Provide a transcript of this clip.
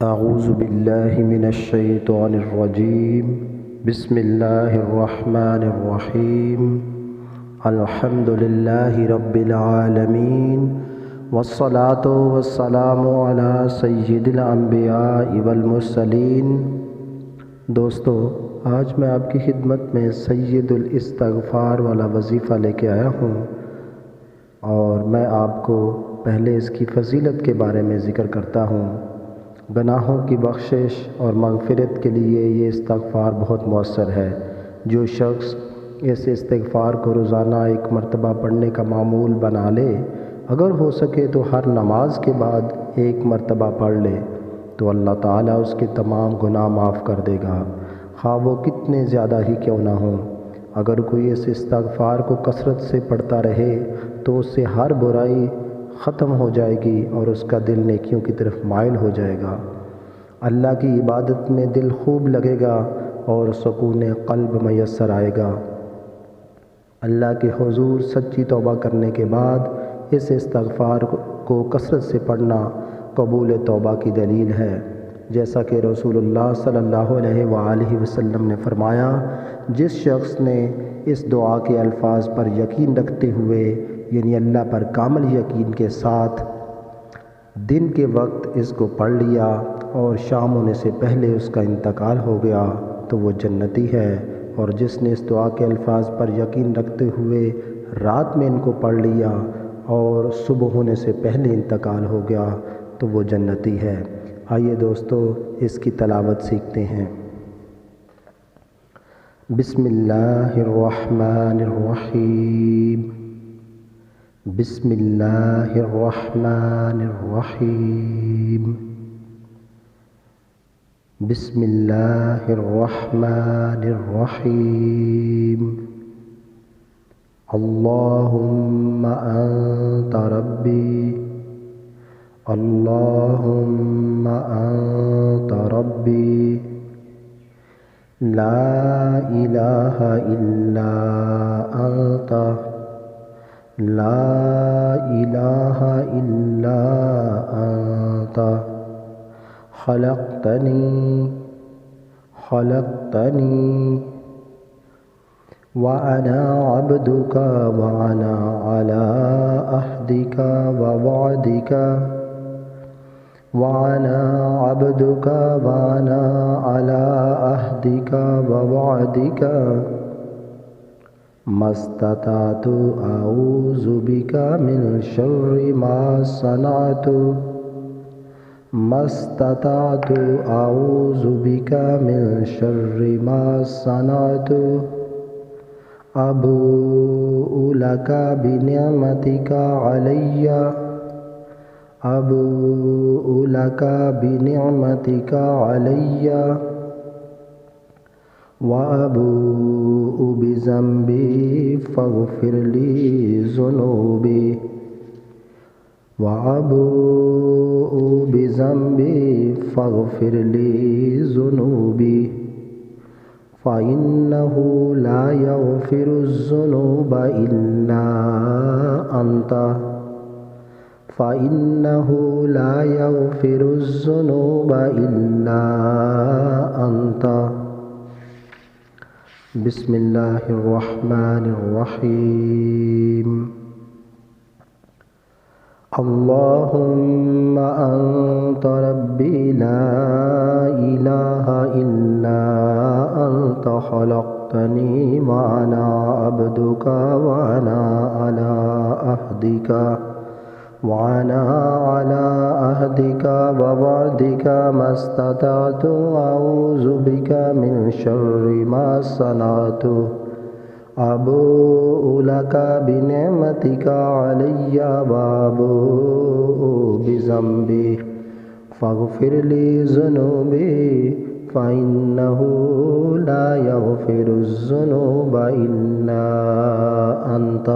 अऊज़ु बिल्लाहि मिनश्शैतानिर्रजीम। बिस्मिल्लाहिर्रहमानिर्रहीम। अल्हम्दुलिल्लाहि रब्बिल आलमीन वस्सलातु वस्सलामु अला सय्यिदिल अंबियाइ वल मुरसलीन। दोस्तों, आज मैं आपकी खिदमत में सय्यदुल इस्तिग़फ़ार वाला वजीफ़ा लेके आया हूँ और मैं आपको पहले इसकी फ़जीलत के बारे में ज़िक्र करता हूँ। गुनाहों की बख्शिश और मग़फ़िरत के लिए ये इस्तिग़फ़ार बहुत मौसर है। जो शख्स इस इस्तिग़फ़ार को रोज़ाना एक मरतबा पढ़ने का मामूल बना ले, अगर हो सके तो हर नमाज के बाद एक मरतबा पढ़ ले, तो अल्लाह ताला उसके तमाम गुनाह माफ़ कर देगा, ख़्वाह वो कितने ज़्यादा ही क्यों ना हों। अगर कोई इस इस्तिग़फ़ार को कसरत से पढ़ता रहे तो उससे हर बुराई ख़त्म हो जाएगी और उसका दिल नेकियों की तरफ माइल हो जाएगा। अल्लाह की इबादत में दिल खूब लगेगा और सुकून क़ल्ब मैसर आएगा। अल्लाह के हुज़ूर सच्ची तौबा करने के बाद इस इस्तिग़फ़ार को कसरत से पढ़ना कबूल तौबा की दलील है। जैसा कि रसूलुल्लाह सल्लल्लाहु अलैहि वसल्लम ने फ़रमाया, जिस शख्स ने इस दुआ के अल्फाज पर यकीन रखते हुए, यानी अल्लाह पर कामिल यकीन के साथ, दिन के वक्त इसको पढ़ लिया और शाम होने से पहले उसका इंतकाल हो गया तो वो जन्नती है। और जिसने इस दुआ के अल्फाज पर यकीन रखते हुए रात में इनको पढ़ लिया और सुबह होने से पहले इंतकाल हो गया तो वो जन्नती है। आइए दोस्तों, इसकी तलावत सीखते हैं। बिस्मिल्लाहिर्रहमानिर्रहीम। बिस्मिल्लाहिर्रहमानिर्रहीम। बिस्मिल्लाहिर्रहमानिर्रहीम। अल्लाहुम्मा अंता रब्बी, अल्लाहुम्मा अंता रब्बी, ला इलाहा इल्ला अंता, ला इलाहा इल्ला अंता, खलक़तनी खलक़तनी व अना अब्दुका व अना अला अहदिका व वअदिका व अना अब्दुका व अना अला अहदिका व वअदिका मस्ततातु अऊज़ु बिका मिन शर्रि मा सनअतु, मस्ततातु अऊज़ु बिका मिन शर्रि मा सनअतु, अबूउ लका बिनिअमतिका अलैया, अबूउ लका बिनिअमतिका अलैया व अबूउ बिज़ंबी फ़ग़फ़िर ली ज़ुनूबी, व अबूउ बिज़ंबी फ़ग़फ़िर ली ज़ुनूबी, फ़इन्नहु ला यग़फ़िरुज़्ज़ुनूबा इल्ला अंता, फ़इन्नहु ला यग़फ़िरुज़्ज़ुनूबा इल्ला अंता। बिस्मिल्लाहिर्रहमानिर्रहीम। अल्लाहुम्मा अंता रब्बी, ला इलाहा इल्ला अंता, खलक़तनी व अना अब्दुका व अना अला अहदिका व अना अला अहदिका व वअदिका मस्ततातु अऊज़ु बिका मिन शर्रि मा सनअतु, अबूउ लका बिनिअमतिका अलैया व अबूउ बिज़ंबी फ़ग़फ़िर ली ज़ुनूबी, फ़इन्नहु ला यग़फ़िरुज़्ज़ुनूबा इल्ला अंता।